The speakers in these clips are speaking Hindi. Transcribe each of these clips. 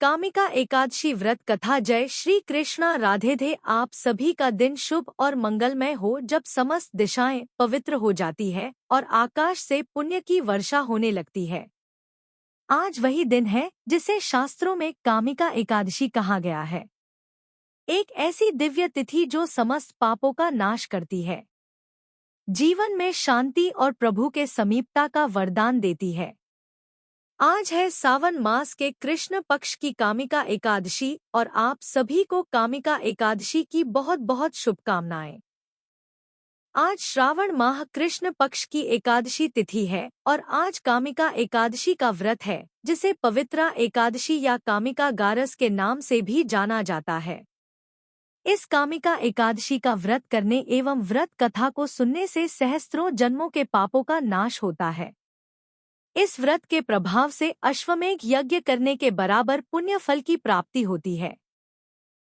कामिका एकादशी व्रत कथा। जय श्री कृष्णा, राधे धे। आप सभी का दिन शुभ और मंगलमय हो। जब समस्त दिशाएं पवित्र हो जाती है और आकाश से पुण्य की वर्षा होने लगती है। आज वही दिन है जिसे शास्त्रों में कामिका एकादशी कहा गया है। एक ऐसी दिव्य तिथि जो समस्त पापों का नाश करती है, जीवन में शांति और प्रभु के समीपता का वरदान देती है। आज है सावन मास के कृष्ण पक्ष की कामिका एकादशी और आप सभी को कामिका एकादशी की बहुत बहुत शुभकामनाएं। आज श्रावण माह कृष्ण पक्ष की एकादशी तिथि है और आज कामिका एकादशी का व्रत है, जिसे पवित्रा एकादशी या कामिका गारस के नाम से भी जाना जाता है। इस कामिका एकादशी का व्रत करने एवं व्रत कथा को सुनने से सहस्त्रों जन्मों के पापों का नाश होता है। इस व्रत के प्रभाव से अश्वमेघ यज्ञ करने के बराबर पुण्य फल की प्राप्ति होती है।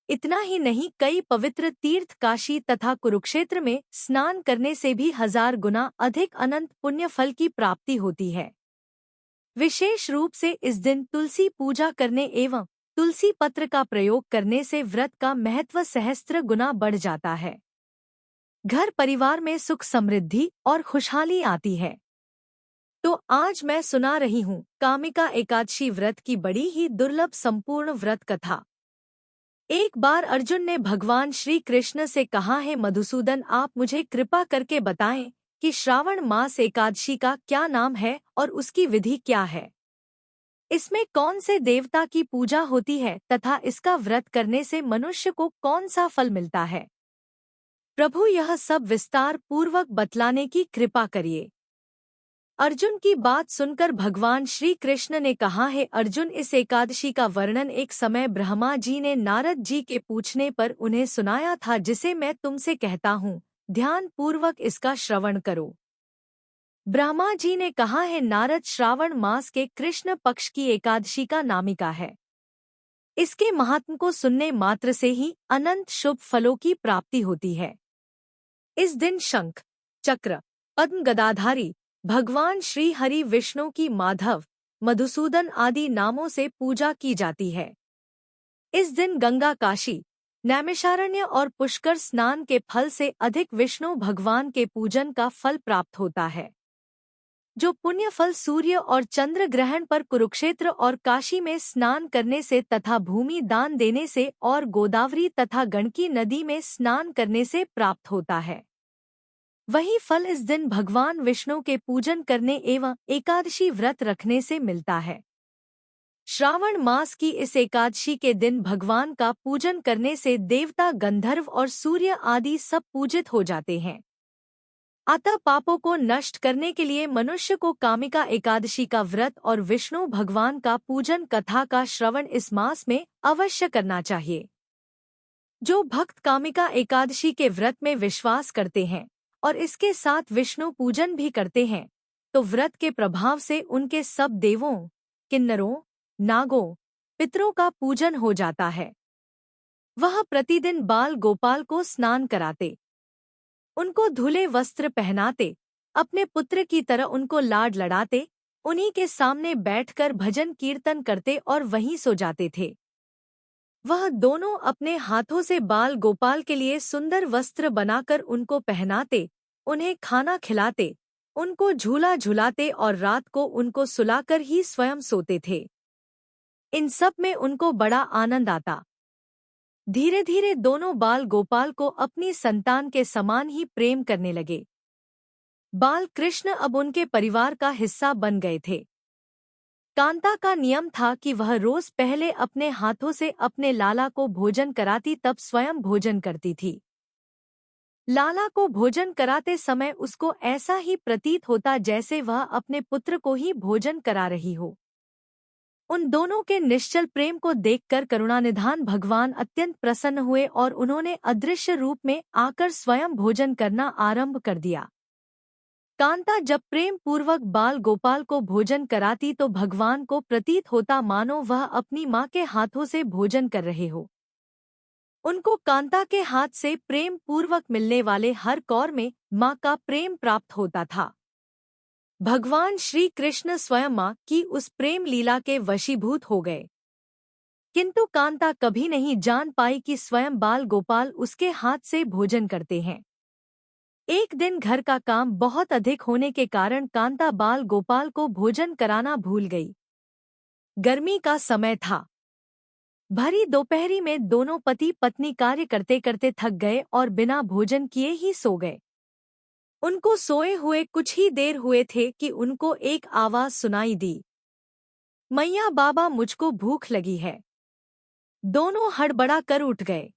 इतना ही नहीं, कई पवित्र तीर्थ काशी तथा कुरुक्षेत्र में स्नान करने से भी 1000 गुना अधिक अनंत पुण्य फल की प्राप्ति होती है। विशेष रूप से इस दिन तुलसी पूजा करने एवं तुलसी पत्र का प्रयोग करने से व्रत का महत्व सहस्त्र गुना बढ़ जाता है। घर परिवार में सुख समृद्धि और खुशहाली आती है। तो आज मैं सुना रही हूँ कामिका एकादशी व्रत की बड़ी ही दुर्लभ संपूर्ण व्रत कथा। एक बार अर्जुन ने भगवान श्री कृष्ण से कहा, है मधुसूदन, आप मुझे कृपा करके बताएं कि श्रावण मास एकादशी का क्या नाम है और उसकी विधि क्या है। इसमें कौन से देवता की पूजा होती है तथा इसका व्रत करने से मनुष्य को कौन सा फल मिलता है। प्रभु यह सब विस्तार पूर्वक बतलाने की कृपा करिए। अर्जुन की बात सुनकर भगवान श्री कृष्ण ने कहा, है अर्जुन, इस एकादशी का वर्णन एक समय ब्रह्मा जी ने नारद जी के पूछने पर उन्हें सुनाया था, जिसे मैं तुमसे कहता हूँ, ध्यान पूर्वक इसका श्रवण करो। ब्रह्मा जी ने कहा, है नारद, श्रावण मास के कृष्ण पक्ष की एकादशी का नामिका है। इसके महात्म को सुनने मात्र से ही अनंत शुभ फलों की प्राप्ति होती है। इस दिन शंख, चक्र, पद्म, गदाधारी भगवान श्री हरि विष्णु की माधव, मधुसूदन आदि नामों से पूजा की जाती है। इस दिन गंगा, काशी, नैमिषारण्य और पुष्कर स्नान के फल से अधिक विष्णु भगवान के पूजन का फल प्राप्त होता है। जो पुण्य फल सूर्य और चंद्र ग्रहण पर कुरुक्षेत्र और काशी में स्नान करने से तथा भूमि दान देने से और गोदावरी तथा गंडकी नदी में स्नान करने से प्राप्त होता है, वही फल इस दिन भगवान विष्णु के पूजन करने एवं एकादशी व्रत रखने से मिलता है। श्रावण मास की इस एकादशी के दिन भगवान का पूजन करने से देवता, गंधर्व और सूर्य आदि सब पूजित हो जाते हैं। अतः पापों को नष्ट करने के लिए मनुष्य को कामिका एकादशी का व्रत और विष्णु भगवान का पूजन कथा का श्रवण इस मास में अवश्य करना चाहिए। जो भक्त कामिका एकादशी के व्रत में विश्वास करते हैं और इसके साथ विष्णु पूजन भी करते हैं, तो व्रत के प्रभाव से उनके सब देवों, किन्नरों, नागों, पितरों का पूजन हो जाता है। वह प्रतिदिन बाल गोपाल को स्नान कराते, उनको धुले वस्त्र पहनाते, अपने पुत्र की तरह उनको लाड लड़ाते, उन्हीं के सामने बैठकर भजन कीर्तन करते और वहीं सो जाते थे। वह दोनों अपने हाथों से बाल गोपाल के लिए सुंदर वस्त्र बनाकर उनको पहनाते, उन्हें खाना खिलाते, उनको झूला झुलाते और रात को उनको सुलाकर ही स्वयं सोते थे। इन सब में उनको बड़ा आनंद आता। धीरे धीरे दोनों बाल गोपाल को अपनी संतान के समान ही प्रेम करने लगे। बाल कृष्ण अब उनके परिवार का हिस्सा बन गए थे। कांता का नियम था कि वह रोज पहले अपने हाथों से अपने लाला को भोजन कराती, तब स्वयं भोजन करती थी। लाला को भोजन कराते समय उसको ऐसा ही प्रतीत होता जैसे वह अपने पुत्र को ही भोजन करा रही हो। उन दोनों के निश्चल प्रेम को देखकर करुणानिधान भगवान अत्यंत प्रसन्न हुए और उन्होंने अदृश्य रूप में आकर स्वयं भोजन करना आरंभ कर दिया। कांता जब प्रेम पूर्वक बाल गोपाल को भोजन कराती तो भगवान को प्रतीत होता मानो वह अपनी माँ के हाथों से भोजन कर रहे हो। उनको कांता के हाथ से प्रेम पूर्वक मिलने वाले हर कौर में माँ का प्रेम प्राप्त होता था। भगवान श्री कृष्ण स्वयं माँ की उस प्रेम लीला के वशीभूत हो गए। किंतु कांता कभी नहीं जान पाई कि स्वयं बाल गोपाल उसके हाथ से भोजन करते हैं। एक दिन घर का काम बहुत अधिक होने के कारण कांता बाल गोपाल को भोजन कराना भूल गई। गर्मी का समय था। भरी दोपहरी में दोनों पति पत्नी कार्य करते करते थक गए और बिना भोजन किए ही सो गए। उनको सोए हुए कुछ ही देर हुए थे कि उनको एक आवाज सुनाई दी, मैया बाबा मुझको भूख लगी है। दोनों हड़बड़ा कर उठ गए।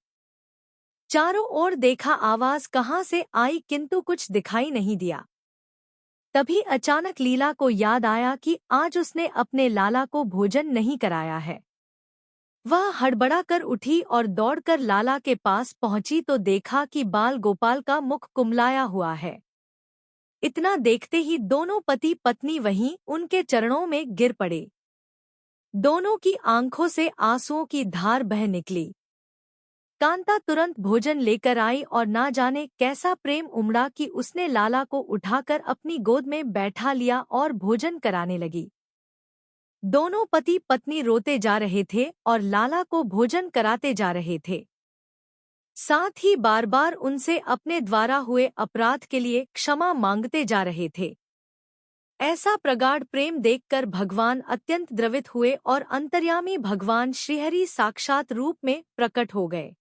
चारों ओर देखा आवाज कहाँ से आई किंतु कुछ दिखाई नहीं दिया। तभी अचानक लीला को याद आया कि आज उसने अपने लाला को भोजन नहीं कराया है। वह हड़बड़ा कर उठी और दौड़कर लाला के पास पहुंची तो देखा कि बाल गोपाल का मुख कुमलाया हुआ है। इतना देखते ही दोनों पति पत्नी वहीं उनके चरणों में गिर पड़े। दोनों की आंखों से आंसुओं की धार बह निकली। कांता तुरंत भोजन लेकर आई और ना जाने कैसा प्रेम उमड़ा कि उसने लाला को उठाकर अपनी गोद में बैठा लिया और भोजन कराने लगी। दोनों पति पत्नी रोते जा रहे थे और लाला को भोजन कराते जा रहे थे। साथ ही बार बार उनसे अपने द्वारा हुए अपराध के लिए क्षमा मांगते जा रहे थे। ऐसा प्रगाढ़ प्रेम देखकर भगवान अत्यंत द्रवित हुए और अंतर्यामी भगवान श्रीहरि साक्षात रूप में प्रकट हो गए।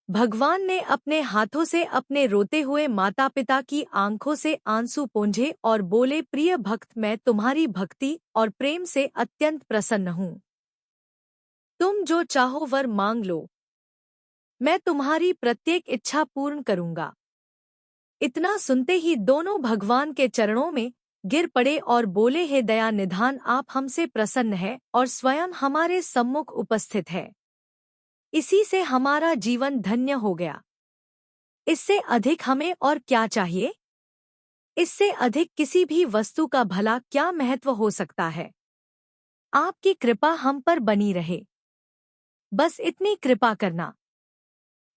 भगवान ने अपने हाथों से अपने रोते हुए माता पिता की आंखों से आंसू पोंछे और बोले, प्रिय भक्त, मैं तुम्हारी भक्ति और प्रेम से अत्यंत प्रसन्न हूँ। तुम जो चाहो वर मांग लो, मैं तुम्हारी प्रत्येक इच्छा पूर्ण करूँगा। इतना सुनते ही दोनों भगवान के चरणों में गिर पड़े और बोले, हे दया निधान, आप हमसे प्रसन्न है और स्वयं हमारे सम्मुख उपस्थित है। इसी से हमारा जीवन धन्य हो गया। इससे अधिक हमें और क्या चाहिए? इससे अधिक किसी भी वस्तु का भला क्या महत्व हो सकता है? आपकी कृपा हम पर बनी रहे, बस इतनी कृपा करना।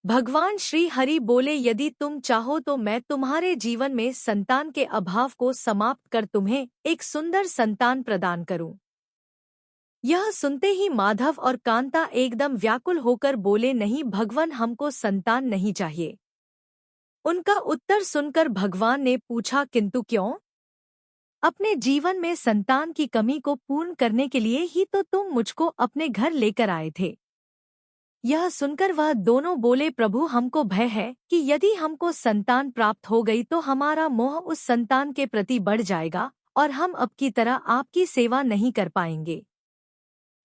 भगवान श्री हरि बोले, यदि तुम चाहो तो मैं तुम्हारे जीवन में संतान के अभाव को समाप्त कर तुम्हें एक सुंदर संतान प्रदान करूं। यह सुनते ही माधव और कांता एकदम व्याकुल होकर बोले, नहीं भगवान, हमको संतान नहीं चाहिए। उनका उत्तर सुनकर भगवान ने पूछा, किंतु क्यों? अपने जीवन में संतान की कमी को पूर्ण करने के लिए ही तो तुम मुझको अपने घर लेकर आए थे। यह सुनकर वह दोनों बोले, प्रभु, हमको भय है कि यदि हमको संतान प्राप्त हो गई तो हमारा मोह उस संतान के प्रति बढ़ जाएगा और हम अब की तरह आपकी सेवा नहीं कर पाएंगे।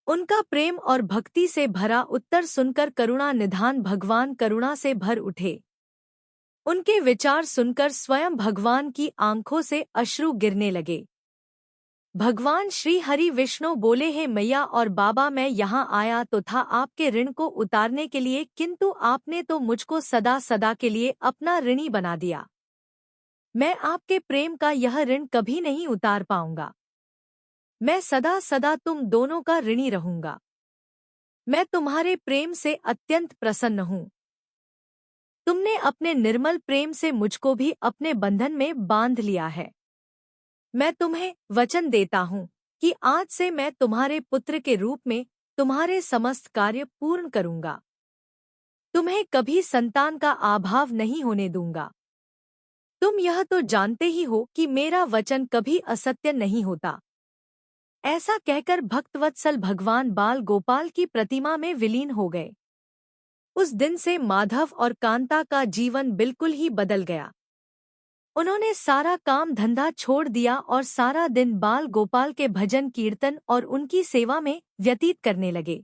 उनका प्रेम और भक्ति से भरा उत्तर सुनकर करुणा निधान भगवान करुणा से भर उठे। उनके विचार सुनकर स्वयं भगवान की आंखों से अश्रु गिरने लगे। भगवान श्री हरि विष्णु बोले, हे मैया और बाबा, मैं यहाँ आया तो था आपके ऋण को उतारने के लिए, किंतु आपने तो मुझको सदा सदा के लिए अपना ऋणी बना दिया। मैं आपके प्रेम का यह ऋण कभी नहीं उतार पाऊंगा। मैं सदा सदा तुम दोनों का ऋणी रहूंगा। मैं तुम्हारे प्रेम से अत्यंत प्रसन्न हूँ। तुमने अपने निर्मल प्रेम से मुझको भी अपने बंधन में बांध लिया है। मैं तुम्हें वचन देता हूँ कि आज से मैं तुम्हारे पुत्र के रूप में तुम्हारे समस्त कार्य पूर्ण करूंगा। तुम्हें कभी संतान का अभाव नहीं होने दूंगा। तुम यह तो जानते ही हो कि मेरा वचन कभी असत्य नहीं होता। ऐसा कहकर भक्तवत्सल भगवान बाल गोपाल की प्रतिमा में विलीन हो गए। उस दिन से माधव और कांता का जीवन बिल्कुल ही बदल गया। उन्होंने सारा काम धंधा छोड़ दिया और सारा दिन बाल गोपाल के भजन कीर्तन और उनकी सेवा में व्यतीत करने लगे।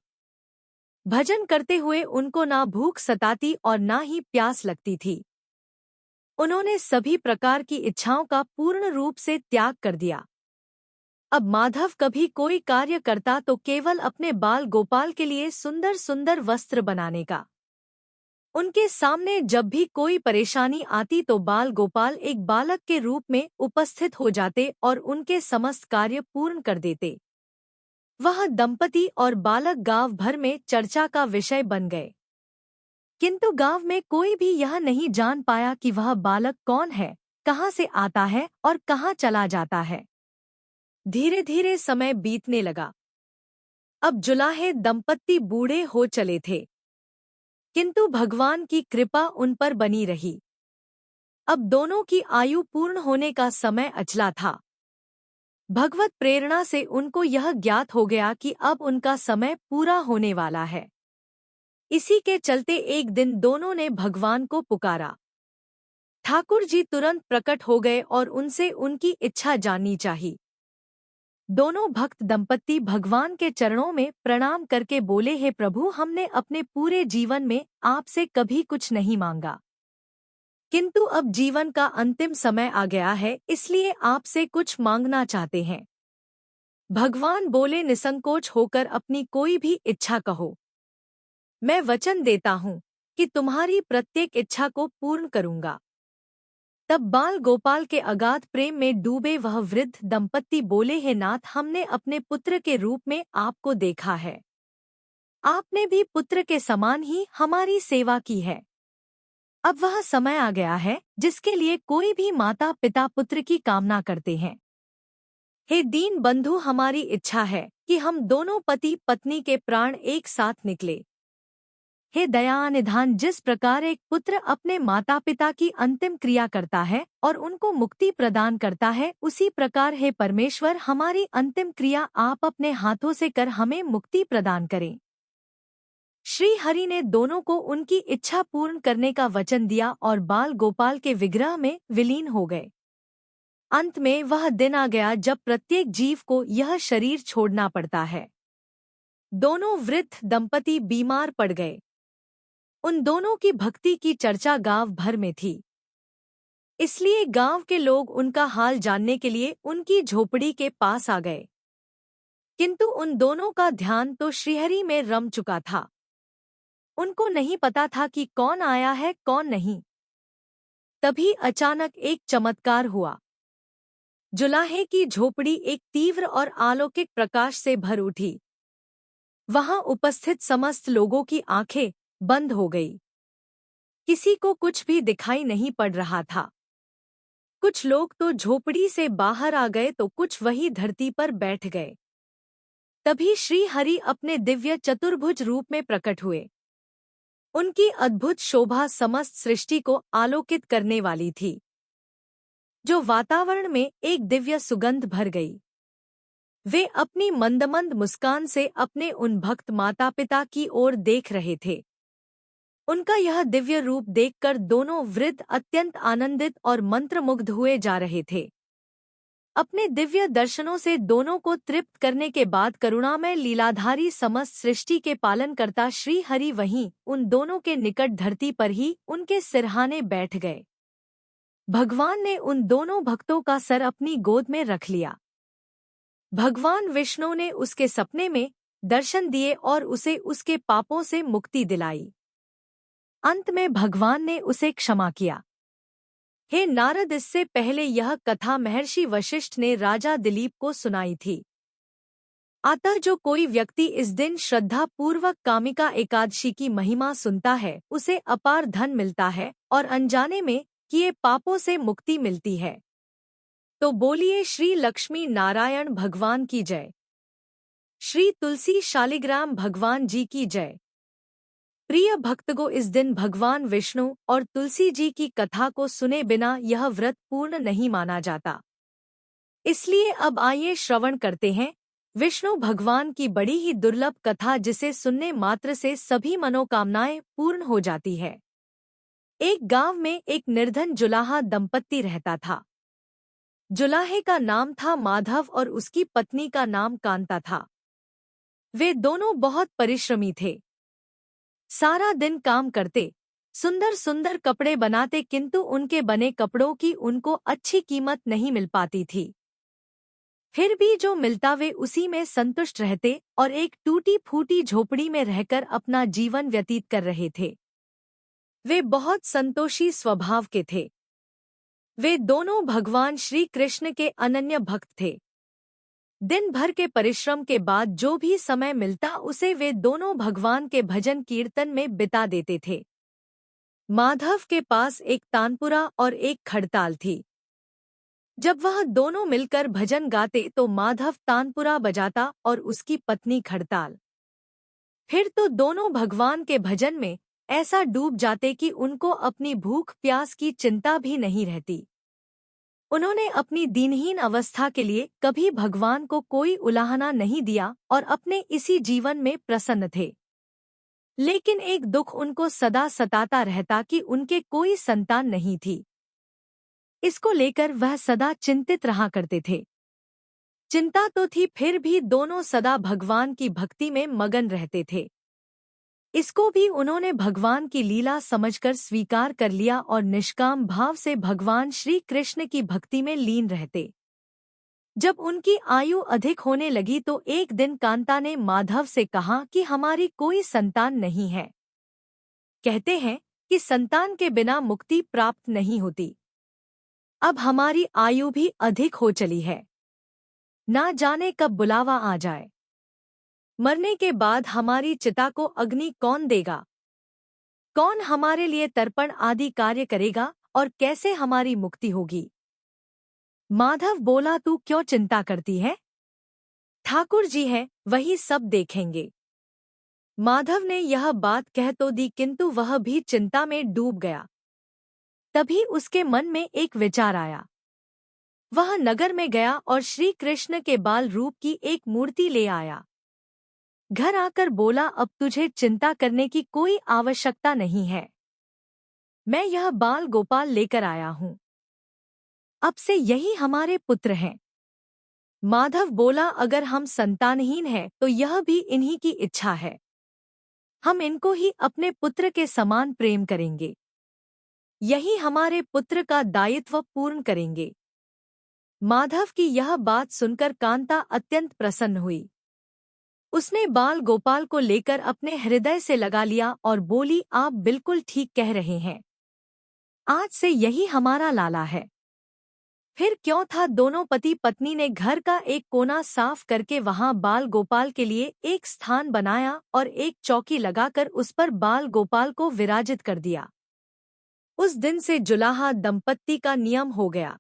भजन करते हुए उनको ना भूख सताती और ना ही प्यास लगती थी। उन्होंने सभी प्रकार की इच्छाओं का पूर्ण रूप से त्याग कर दिया। अब माधव कभी कोई कार्य करता तो केवल अपने बाल गोपाल के लिए सुंदर सुंदर वस्त्र बनाने का। उनके सामने जब भी कोई परेशानी आती तो बाल गोपाल एक बालक के रूप में उपस्थित हो जाते और उनके समस्त कार्य पूर्ण कर देते। वह दंपति और बालक गांव भर में चर्चा का विषय बन गए, किंतु गांव में कोई भी यह नहीं जान पाया कि वह बालक कौन है, कहाँ से आता है और कहाँ चला जाता है। धीरे धीरे समय बीतने लगा। अब जुलाहे दंपत्ति बूढ़े हो चले थे, किंतु भगवान की कृपा उन पर बनी रही। अब दोनों की आयु पूर्ण होने का समय अचला था। भगवत प्रेरणा से उनको यह ज्ञात हो गया कि अब उनका समय पूरा होने वाला है। इसी के चलते एक दिन दोनों ने भगवान को पुकारा। ठाकुर जी तुरंत प्रकट हो गए और उनसे उनकी इच्छा जाननी चाहिए। दोनों भक्त दंपत्ति भगवान के चरणों में प्रणाम करके बोले, हे प्रभु, हमने अपने पूरे जीवन में आपसे कभी कुछ नहीं मांगा, किंतु अब जीवन का अंतिम समय आ गया है, इसलिए आपसे कुछ मांगना चाहते हैं। भगवान बोले, निसंकोच होकर अपनी कोई भी इच्छा कहो। मैं वचन देता हूँ कि तुम्हारी प्रत्येक इच्छा को पूर्ण करूँगा। तब बाल गोपाल के अगाध प्रेम में डूबे वह वृद्ध दंपत्ति बोले, हे नाथ, हमने अपने पुत्र के रूप में आपको देखा है। आपने भी पुत्र के समान ही हमारी सेवा की है। अब वह समय आ गया है जिसके लिए कोई भी माता पिता पुत्र की कामना करते हैं। हे दीन बंधु, हमारी इच्छा है कि हम दोनों पति पत्नी के प्राण एक साथ निकले। हे दयानिधान, जिस प्रकार एक पुत्र अपने माता पिता की अंतिम क्रिया करता है और उनको मुक्ति प्रदान करता है, उसी प्रकार हे परमेश्वर, हमारी अंतिम क्रिया आप अपने हाथों से कर हमें मुक्ति प्रदान करें। श्री हरि ने दोनों को उनकी इच्छा पूर्ण करने का वचन दिया और बाल गोपाल के विग्रह में विलीन हो गए। अंत में वह दिन आ गया जब प्रत्येक जीव को यह शरीर छोड़ना पड़ता है। दोनों वृद्ध दंपति बीमार पड़ गए। उन दोनों की भक्ति की चर्चा गांव भर में थी, इसलिए गांव के लोग उनका हाल जानने के लिए उनकी झोपड़ी के पास आ गए। किंतु उन दोनों का ध्यान तो श्रीहरि में रम चुका था। उनको नहीं पता था कि कौन आया है कौन नहीं। तभी अचानक एक चमत्कार हुआ। जुलाहे की झोपड़ी एक तीव्र और अलौकिक प्रकाश से भर उठी। वहां उपस्थित समस्त लोगों की आंखें बंद हो गई। किसी को कुछ भी दिखाई नहीं पड़ रहा था। कुछ लोग तो झोपड़ी से बाहर आ गए तो कुछ वही धरती पर बैठ गए। तभी श्री हरि अपने दिव्य चतुर्भुज रूप में प्रकट हुए। उनकी अद्भुत शोभा समस्त सृष्टि को आलोकित करने वाली थी, जो वातावरण में एक दिव्य सुगंध भर गई। वे अपनी मंदमंद मुस्कान से अपने उन भक्त माता पिता की ओर देख रहे थे। उनका यह दिव्य रूप देखकर दोनों वृद्ध अत्यंत आनंदित और मंत्रमुग्ध हुए जा रहे थे। अपने दिव्य दर्शनों से दोनों को तृप्त करने के बाद करुणामय लीलाधारी समस्त सृष्टि के पालनकर्ता श्री हरि वहीं उन दोनों के निकट धरती पर ही उनके सिरहाने बैठ गए। भगवान ने उन दोनों भक्तों का सर अपनी गोद में रख लिया। भगवान विष्णु ने उसके सपने में दर्शन दिए और उसे उसके पापों से मुक्ति दिलाई। अंत में भगवान ने उसे क्षमा किया। हे नारद, इससे पहले यह कथा महर्षि वशिष्ठ ने राजा दिलीप को सुनाई थी। अतः जो कोई व्यक्ति इस दिन श्रद्धा पूर्वक कामिका एकादशी की महिमा सुनता है, उसे अपार धन मिलता है और अनजाने में किए पापों से मुक्ति मिलती है। तो बोलिए श्री लक्ष्मी नारायण भगवान की जय। श्री तुलसी शालिग्राम भगवान जी की जय। प्रिय भक्तगो, इस दिन भगवान विष्णु और तुलसी जी की कथा को सुने बिना यह व्रत पूर्ण नहीं माना जाता। इसलिए अब आइए श्रवण करते हैं विष्णु भगवान की बड़ी ही दुर्लभ कथा, जिसे सुनने मात्र से सभी मनोकामनाएं पूर्ण हो जाती है। एक गांव में एक निर्धन जुलाहा दंपत्ति रहता था। जुलाहे का नाम था माधव और उसकी पत्नी का नाम कांता था। वे दोनों बहुत परिश्रमी थे। सारा दिन काम करते, सुंदर सुंदर कपड़े बनाते, किंतु उनके बने कपड़ों की उनको अच्छी कीमत नहीं मिल पाती थी। फिर भी जो मिलता वे उसी में संतुष्ट रहते और एक टूटी फूटी झोपड़ी में रहकर अपना जीवन व्यतीत कर रहे थे। वे बहुत संतोषी स्वभाव के थे। वे दोनों भगवान श्री कृष्ण के अनन्य भक्त थे। दिन भर के परिश्रम के बाद जो भी समय मिलता उसे वे दोनों भगवान के भजन कीर्तन में बिता देते थे। माधव के पास एक तानपुरा और एक खड़ताल थी। जब वह दोनों मिलकर भजन गाते तो माधव तानपुरा बजाता और उसकी पत्नी खड़ताल। फिर तो दोनों भगवान के भजन में ऐसा डूब जाते कि उनको अपनी भूख प्यास की चिंता भी नहीं रहती। उन्होंने अपनी दीनहीन अवस्था के लिए कभी भगवान को कोई उलाहना नहीं दिया और अपने इसी जीवन में प्रसन्न थे। लेकिन एक दुख उनको सदा सताता रहता कि उनके कोई संतान नहीं थी। इसको लेकर वह सदा चिंतित रहा करते थे। चिंता तो थी, फिर भी दोनों सदा भगवान की भक्ति में मगन रहते थे। इसको भी उन्होंने भगवान की लीला समझकर स्वीकार कर लिया और निष्काम भाव से भगवान श्री कृष्ण की भक्ति में लीन रहते। जब उनकी आयु अधिक होने लगी तो एक दिन कांता ने माधव से कहा कि हमारी कोई संतान नहीं है। कहते हैं कि संतान के बिना मुक्ति प्राप्त नहीं होती। अब हमारी आयु भी अधिक हो चली है, ना जाने कब बुलावा आ जाए। मरने के बाद हमारी चिता को अग्नि कौन देगा? कौन हमारे लिए तर्पण आदि कार्य करेगा और कैसे हमारी मुक्ति होगी? माधव बोला, तू क्यों चिंता करती है? ठाकुर जी हैं, वही सब देखेंगे। माधव ने यह बात कह तो दी, किंतु वह भी चिंता में डूब गया। तभी उसके मन में एक विचार आया। वह नगर में गया और श्री कृष्ण के बाल रूप की एक मूर्ति ले आया। घर आकर बोला, अब तुझे चिंता करने की कोई आवश्यकता नहीं है। मैं यह बाल गोपाल लेकर आया हूँ। अब से यही हमारे पुत्र हैं। माधव बोला, अगर हम संतानहीन हैं तो यह भी इन्हीं की इच्छा है। हम इनको ही अपने पुत्र के समान प्रेम करेंगे। यही हमारे पुत्र का दायित्व पूर्ण करेंगे। माधव की यह बात सुनकर कांता अत्यंत प्रसन्न हुई। उसने बाल गोपाल को लेकर अपने हृदय से लगा लिया और बोली, आप बिल्कुल ठीक कह रहे हैं। आज से यही हमारा लाला है। फिर क्यों था, दोनों पति पत्नी ने घर का एक कोना साफ करके वहां बाल गोपाल के लिए एक स्थान बनाया और एक चौकी लगाकर उस पर बाल गोपाल को विराजित कर दिया। उस दिन से जुलाहा दंपत्ति का नियम हो गया।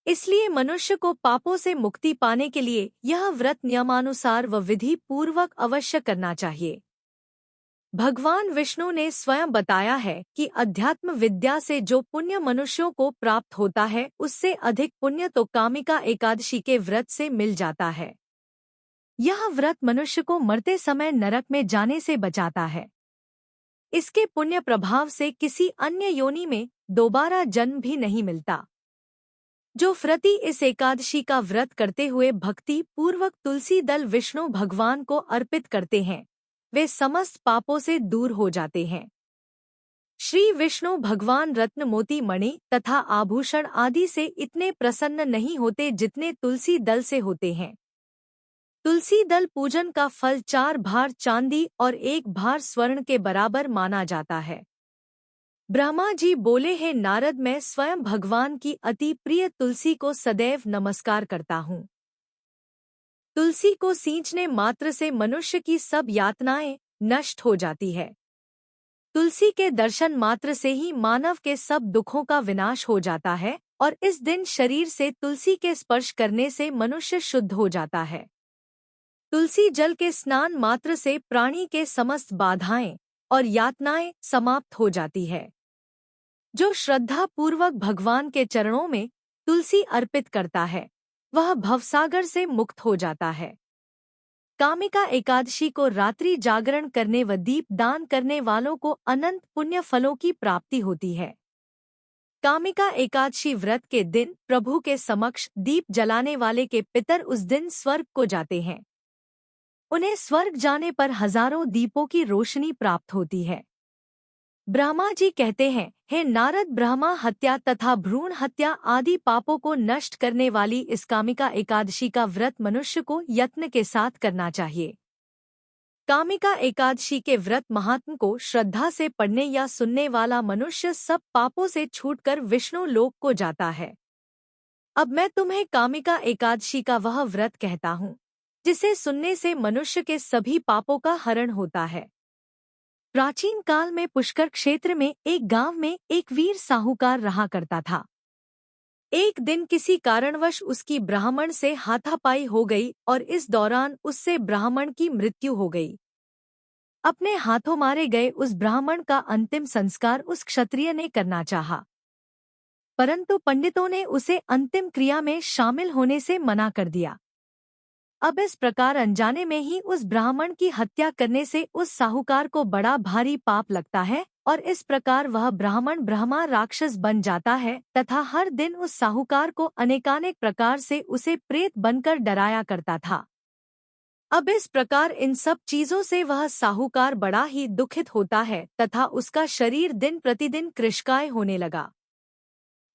इसलिए मनुष्य को पापों से मुक्ति पाने के लिए यह व्रत नियमानुसार व विधि पूर्वक अवश्य करना चाहिए। भगवान विष्णु ने स्वयं बताया है कि अध्यात्म विद्या से जो पुण्य मनुष्यों को प्राप्त होता है उससे अधिक पुण्य तो कामिका एकादशी के व्रत से मिल जाता है। यह व्रत मनुष्य को मरते समय नरक में जाने से बचाता है। इसके पुण्य प्रभाव से किसी अन्य योनि में दोबारा जन्म भी नहीं मिलता। जो व्रती इस एकादशी का व्रत करते हुए भक्ति पूर्वक तुलसी दल विष्णु भगवान को अर्पित करते हैं, वे समस्त पापों से दूर हो जाते हैं। श्री विष्णु भगवान रत्न मोती मणि तथा आभूषण आदि से इतने प्रसन्न नहीं होते जितने तुलसी दल से होते हैं। तुलसी दल पूजन का फल 4 भार चांदी और 1 भार स्वर्ण के बराबर माना जाता है। ब्रह्मा जी बोले, हे नारद, मैं स्वयं भगवान की अति प्रिय तुलसी को सदैव नमस्कार करता हूँ। तुलसी को सींचने मात्र से मनुष्य की सब यातनाएं नष्ट हो जाती है। तुलसी के दर्शन मात्र से ही मानव के सब दुखों का विनाश हो जाता है और इस दिन शरीर से तुलसी के स्पर्श करने से मनुष्य शुद्ध हो जाता है। तुलसी जल के स्नान मात्र से प्राणी के समस्त बाधाएं और यातनाएं समाप्त हो जाती है। जो श्रद्धा पूर्वक भगवान के चरणों में तुलसी अर्पित करता है वह भवसागर से मुक्त हो जाता है। कामिका एकादशी को रात्रि जागरण करने व दीप दान करने वालों को अनंत पुण्य फलों की प्राप्ति होती है। कामिका एकादशी व्रत के दिन प्रभु के समक्ष दीप जलाने वाले के पितर उस दिन स्वर्ग को जाते हैं। उन्हें स्वर्ग जाने पर हजारों दीपों की रोशनी प्राप्त होती है। ब्रह्मा जी कहते हैं, हे नारद, ब्रह्मा हत्या तथा भ्रूण हत्या आदि पापों को नष्ट करने वाली इस कामिका एकादशी का व्रत मनुष्य को यत्न के साथ करना चाहिए। कामिका एकादशी के व्रत महात्म को श्रद्धा से पढ़ने या सुनने वाला मनुष्य सब पापों से छूटकर विष्णु लोक को जाता है। अब मैं तुम्हें कामिका एकादशी का वह व्रत कहता हूँ जिसे सुनने से मनुष्य के सभी पापों का हरण होता है। प्राचीन काल में पुष्कर क्षेत्र में एक गांव में एक वीर साहूकार रहा करता था। एक दिन किसी कारणवश उसकी ब्राह्मण से हाथापाई हो गई और इस दौरान उससे ब्राह्मण की मृत्यु हो गई। अपने हाथों मारे गए उस ब्राह्मण का अंतिम संस्कार उस क्षत्रिय ने करना चाहा, परंतु पंडितों ने उसे अंतिम क्रिया में शामिल होने से मना कर दिया। अब इस प्रकार अनजाने में ही उस ब्राह्मण की हत्या करने से उस साहूकार को बड़ा भारी पाप लगता है और इस प्रकार वह ब्राह्मण ब्रह्मा राक्षस बन जाता है तथा हर दिन उस साहूकार को अनेकानेक प्रकार से उसे प्रेत बनकर डराया करता था। अब इस प्रकार इन सब चीजों से वह साहूकार बड़ा ही दुखित होता है तथा उसका शरीर दिन प्रतिदिन कृशकाय होने लगा।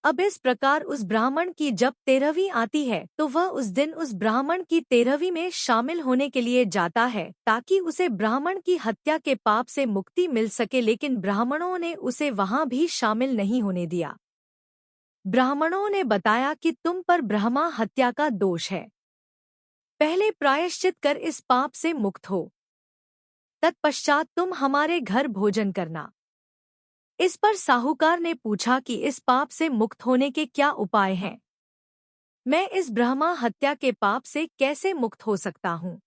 अब इस प्रकार उस ब्राह्मण की जब 13वीं आती है तो वह उस दिन उस ब्राह्मण की 13वीं में शामिल होने के लिए जाता है ताकि उसे ब्राह्मण की हत्या के पाप से मुक्ति मिल सके, लेकिन ब्राह्मणों ने उसे वहां भी शामिल नहीं होने दिया। ब्राह्मणों ने बताया कि तुम पर ब्रह्मा हत्या का दोष है, पहले प्रायश्चित कर इस पाप से मुक्त हो, तत्पश्चात तुम हमारे घर भोजन करना। इस पर साहूकार ने पूछा कि इस पाप से मुक्त होने के क्या उपाय हैं? मैं इस ब्रह्मा हत्या के पाप से कैसे मुक्त हो सकता हूँ?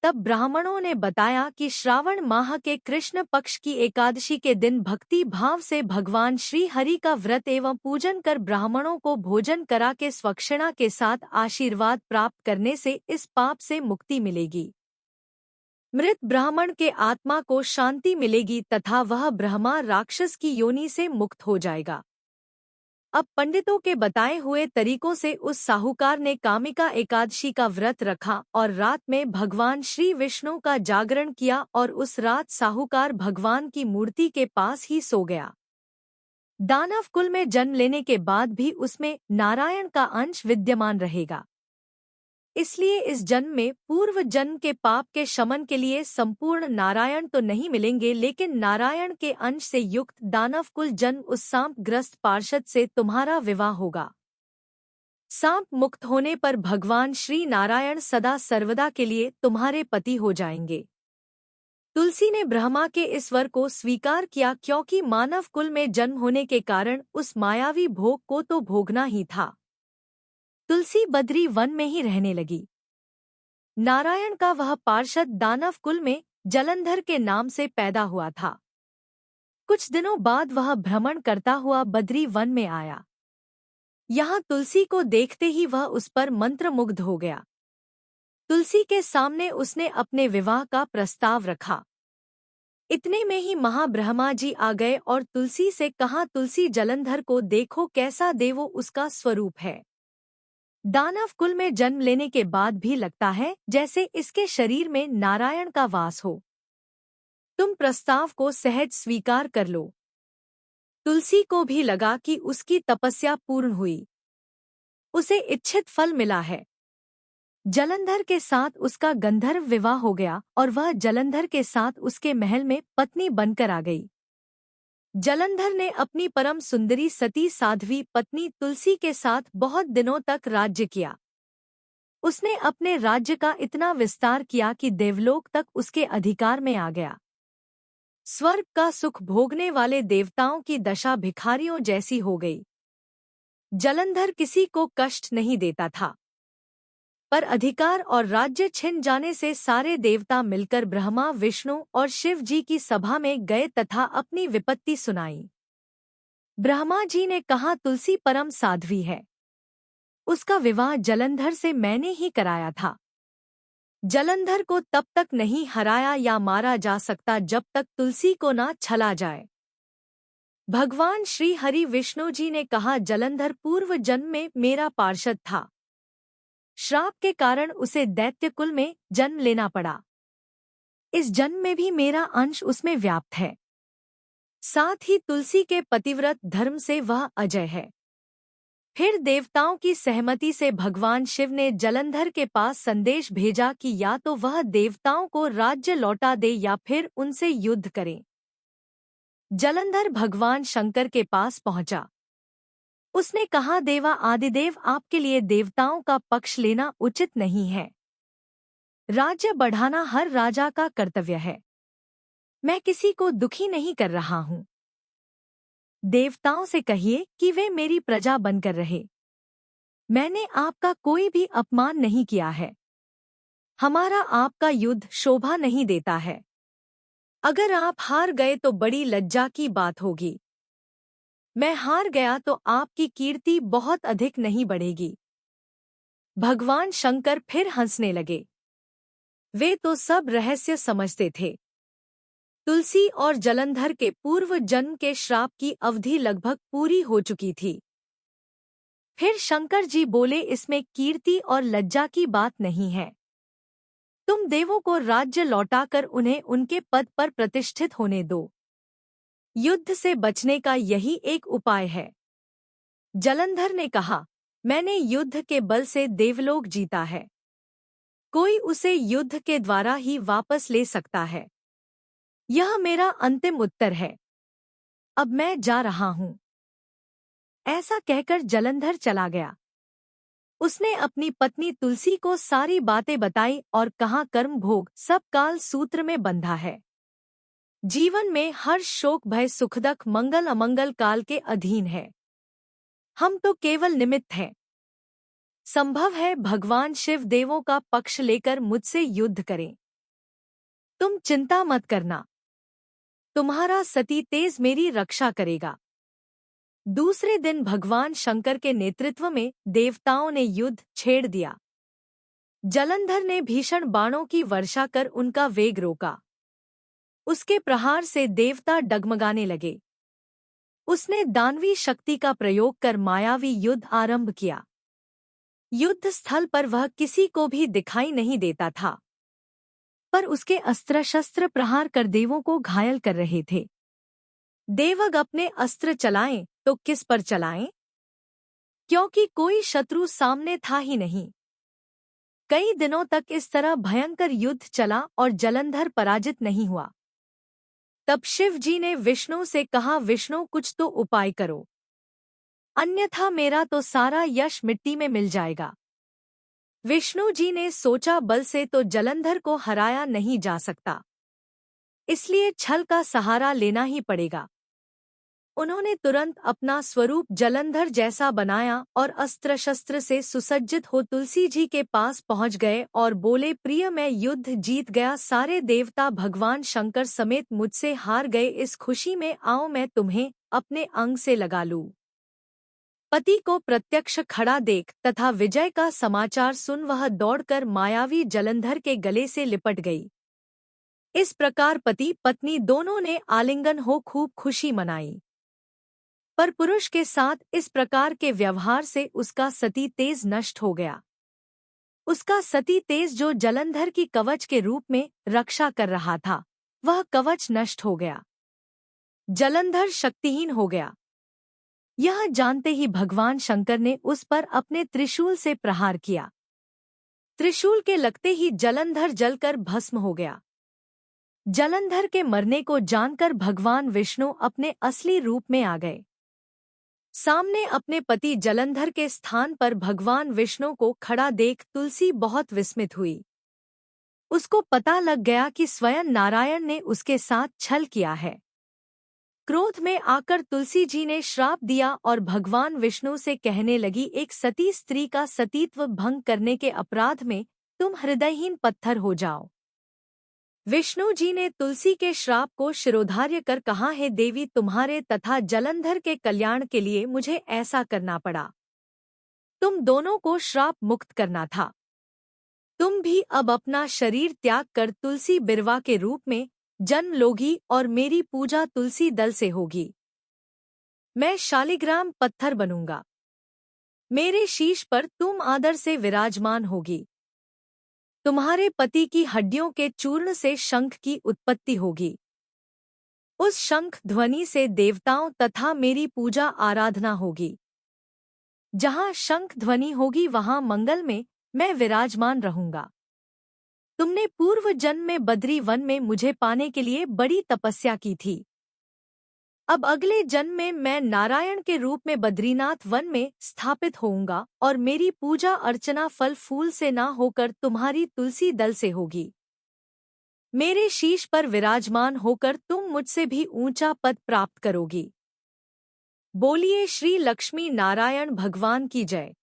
तब ब्राह्मणों ने बताया कि श्रावण माह के कृष्ण पक्ष की एकादशी के दिन भक्ति भाव से भगवान श्री हरि का व्रत एवं पूजन कर ब्राह्मणों को भोजन करा के स्वक्षणा के साथ आशीर्वाद प्राप्त करने से इस पाप से मुक्ति मिलेगी। मृत ब्राह्मण के आत्मा को शांति मिलेगी तथा वह ब्रह्मा राक्षस की योनि से मुक्त हो जाएगा। अब पंडितों के बताए हुए तरीकों से उस साहूकार ने कामिका एकादशी का व्रत रखा और रात में भगवान श्री विष्णु का जागरण किया और उस रात साहूकार भगवान की मूर्ति के पास ही सो गया। दानव कुल में जन्म लेने के बाद भी उसमें नारायण का अंश विद्यमान रहेगा, इसलिए इस जन्म में पूर्व जन्म के पाप के शमन के लिए संपूर्ण नारायण तो नहीं मिलेंगे, लेकिन नारायण के अंश से युक्त दानव कुल जन्म उस सांप ग्रस्त पार्षद से तुम्हारा विवाह होगा। सांप मुक्त होने पर भगवान श्री नारायण सदा सर्वदा के लिए तुम्हारे पति हो जाएंगे। तुलसी ने ब्रह्मा के इस वर को स्वीकार किया क्योंकि मानव कुल में जन्म होने के कारण उस मायावी भोग को तो भोगना ही था। तुलसी बद्री वन में ही रहने लगी। नारायण का वह पार्षद दानव कुल में जलंधर के नाम से पैदा हुआ था। कुछ दिनों बाद वह भ्रमण करता हुआ बद्री वन में आया। यहाँ तुलसी को देखते ही वह उस पर मंत्रमुग्ध हो गया। तुलसी के सामने उसने अपने विवाह का प्रस्ताव रखा। इतने में ही महाब्रह्मा जी आ गए और तुलसी से कहा, तुलसी जलंधर को देखो कैसा देवो उसका स्वरूप है। दानव कुल में जन्म लेने के बाद भी लगता है जैसे इसके शरीर में नारायण का वास हो। तुम प्रस्ताव को सहज स्वीकार कर लो। तुलसी को भी लगा कि उसकी तपस्या पूर्ण हुई, उसे इच्छित फल मिला है। जलंधर के साथ उसका गंधर्व विवाह हो गया और वह जलंधर के साथ उसके महल में पत्नी बनकर आ गई। जलंधर ने अपनी परम सुंदरी सती साध्वी पत्नी तुलसी के साथ बहुत दिनों तक राज्य किया। उसने अपने राज्य का इतना विस्तार किया कि देवलोक तक उसके अधिकार में आ गया। स्वर्ग का सुख भोगने वाले देवताओं की दशा भिखारियों जैसी हो गई। जलंधर किसी को कष्ट नहीं देता था, पर अधिकार और राज्य छिन जाने से सारे देवता मिलकर ब्रह्मा विष्णु और शिव जी की सभा में गए तथा अपनी विपत्ति सुनाई। ब्रह्मा जी ने कहा, तुलसी परम साध्वी है, उसका विवाह जलंधर से मैंने ही कराया था। जलंधर को तब तक नहीं हराया या मारा जा सकता जब तक तुलसी को ना छला जाए। भगवान श्री हरि विष्णु जी ने कहा, जलंधर पूर्व जन्म में मेरा पार्षद था। श्राप के कारण उसे दैत्य कुल में जन्म लेना पड़ा। इस जन्म में भी मेरा अंश उसमें व्याप्त है। साथ ही तुलसी के पतिव्रत धर्म से वह अजय है। फिर देवताओं की सहमति से भगवान शिव ने जलंधर के पास संदेश भेजा कि या तो वह देवताओं को राज्य लौटा दे या फिर उनसे युद्ध करे। जलंधर भगवान शंकर के पास पहुंचा। उसने कहा, देवा आदिदेव, आपके लिए देवताओं का पक्ष लेना उचित नहीं है। राज्य बढ़ाना हर राजा का कर्तव्य है। मैं किसी को दुखी नहीं कर रहा हूँ। देवताओं से कहिए कि वे मेरी प्रजा बनकर रहे। मैंने आपका कोई भी अपमान नहीं किया है। हमारा आपका युद्ध शोभा नहीं देता है। अगर आप हार गए तो बड़ी लज्जा की बात होगी। मैं हार गया तो आपकी कीर्ति बहुत अधिक नहीं बढ़ेगी। भगवान शंकर फिर हंसने लगे। वे तो सब रहस्य समझते थे। तुलसी और जलंधर के पूर्व जन्म के श्राप की अवधि लगभग पूरी हो चुकी थी। फिर शंकर जी बोले, इसमें कीर्ति और लज्जा की बात नहीं है। तुम देवों को राज्य लौटाकर उन्हें उनके पद पर प्रतिष्ठित होने दो। युद्ध से बचने का यही एक उपाय है। जलंधर ने कहा, मैंने युद्ध के बल से देवलोक जीता है। कोई उसे युद्ध के द्वारा ही वापस ले सकता है। यह मेरा अंतिम उत्तर है। अब मैं जा रहा हूं। ऐसा कहकर जलंधर चला गया। उसने अपनी पत्नी तुलसी को सारी बातें बताई और कहा, कर्म भोग सब काल सूत्र में बंधा है। जीवन में हर शोक भय सुखदक मंगल अमंगल काल के अधीन है। हम तो केवल निमित्त हैं। संभव है भगवान शिव देवों का पक्ष लेकर मुझसे युद्ध करें। तुम चिंता मत करना। तुम्हारा सती तेज मेरी रक्षा करेगा। दूसरे दिन भगवान शंकर के नेतृत्व में देवताओं ने युद्ध छेड़ दिया। जलंधर ने भीषण बाणों की वर्षा कर उनका वेग रोका। उसके प्रहार से देवता डगमगाने लगे। उसने दानवी शक्ति का प्रयोग कर मायावी युद्ध आरंभ किया। युद्ध स्थल पर वह किसी को भी दिखाई नहीं देता था, पर उसके अस्त्र शस्त्र प्रहार कर देवों को घायल कर रहे थे। देवग अपने अस्त्र चलाएं तो किस पर चलाएं? क्योंकि कोई शत्रु सामने था ही नहीं। कई दिनों तक इस तरह भयंकर युद्ध चला और जलंधर पराजित नहीं हुआ। तब शिव जी ने विष्णु से कहा, विष्णु कुछ तो उपाय करो, अन्यथा मेरा तो सारा यश मिट्टी में मिल जाएगा। विष्णु जी ने सोचा, बल से तो जलंधर को हराया नहीं जा सकता, इसलिए छल का सहारा लेना ही पड़ेगा। उन्होंने तुरंत अपना स्वरूप जलंधर जैसा बनाया और अस्त्र शस्त्र से सुसज्जित हो तुलसी जी के पास पहुंच गए और बोले, प्रिय मैं युद्ध जीत गया। सारे देवता भगवान शंकर समेत मुझसे हार गए। इस खुशी में आओ मैं तुम्हें अपने अंग से लगा लूं। पति को प्रत्यक्ष खड़ा देख तथा विजय का समाचार सुन वह दौड़कर मायावी जलंधर के गले से लिपट गई। इस प्रकार पति पत्नी दोनों ने आलिंगन हो खूब खुशी मनाई। पर पुरुष के साथ इस प्रकार के व्यवहार से उसका सती तेज नष्ट हो गया। उसका सती तेज जो जलंधर की कवच के रूप में रक्षा कर रहा था, वह कवच नष्ट हो गया। जलंधर शक्तिहीन हो गया। यह जानते ही भगवान शंकर ने उस पर अपने त्रिशूल से प्रहार किया। त्रिशूल के लगते ही जलंधर जलकर भस्म हो गया। जलंधर के मरने को जानकर भगवान विष्णु अपने असली रूप में आ गए। सामने अपने पति जलंधर के स्थान पर भगवान विष्णु को खड़ा देख तुलसी बहुत विस्मित हुई। उसको पता लग गया कि स्वयं नारायण ने उसके साथ छल किया है। क्रोध में आकर तुलसी जी ने श्राप दिया और भगवान विष्णु से कहने लगी, एक सती स्त्री का सतीत्व भंग करने के अपराध में तुम हृदयहीन पत्थर हो जाओ। विष्णु जी ने तुलसी के श्राप को शिरोधार्य कर कहा, हे देवी, तुम्हारे तथा जलंधर के कल्याण के लिए मुझे ऐसा करना पड़ा। तुम दोनों को श्राप मुक्त करना था। तुम भी अब अपना शरीर त्याग कर तुलसी बिरवा के रूप में जन्म लोगी और मेरी पूजा तुलसी दल से होगी। मैं शालिग्राम पत्थर बनूंगा। मेरे शीश पर तुम आदर से विराजमान होगी। तुम्हारे पति की हड्डियों के चूर्ण से शंख की उत्पत्ति होगी। उस शंख ध्वनि से देवताओं तथा मेरी पूजा आराधना होगी। जहाँ शंख ध्वनि होगी वहाँ मंगल में मैं विराजमान रहूंगा। तुमने पूर्व जन्म में बद्री वन में मुझे पाने के लिए बड़ी तपस्या की थी। अब अगले जन्म में मैं नारायण के रूप में बद्रीनाथ वन में स्थापित होऊंगा और मेरी पूजा अर्चना फल फूल से ना होकर तुम्हारी तुलसी दल से होगी। मेरे शीश पर विराजमान होकर तुम मुझसे भी ऊंचा पद प्राप्त करोगी। बोलिए श्री लक्ष्मी नारायण भगवान की जय।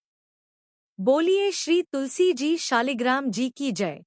बोलिए श्री तुलसी जी शालिग्राम जी की जय।